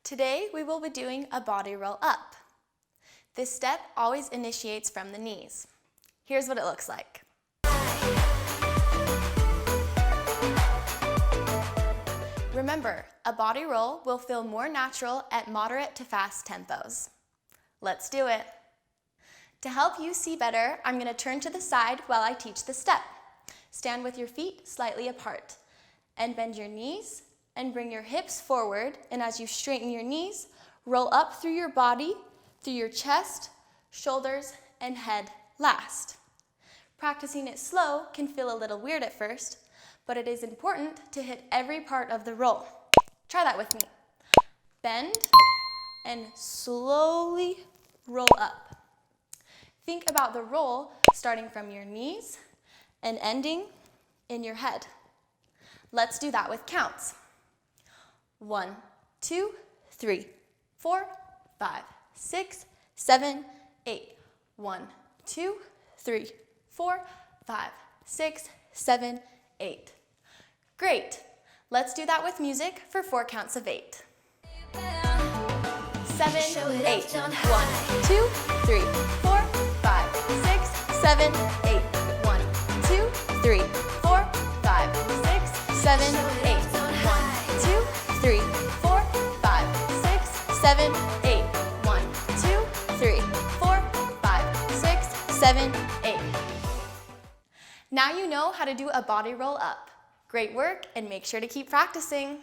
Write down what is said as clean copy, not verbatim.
Today we will be doing a body roll up. This step always initiates from the knees. Here's what it looks like. Remember, a body roll will feel more natural at moderate to fast tempos. Let's do it. To help you see better, I'm going to turn to the side while I teach the step. Stand with your feet slightly apart and bend your knees and bring your hips forward, and as you straighten your knees, roll up through your body, through your chest, shoulders, and head last. Practicing it slow can feel a little weird at first, but it is important to hit every part of the roll. Try that with me. Bend and slowly roll up. Think about the roll starting from your knees and ending in your head. Let's do that with counts. 1, 2, 3, 4, 5, 6, 7, 8. 1, 2, 3, 4, 5, 6, 7, 8. Great. Let's do that with music for 4 counts of 8. 7, 8. 1, 2, 3, 4, 5, 6, 7, 8. 1, 2, 3, 4, 5, 6, 7, 8. 1, 2, 3, 4, 5, 6, 7, 8. 1, 2, 3, 4, 5, 6, 7, 8. Now you know how to do a body roll up. Great work, and make sure to keep practicing.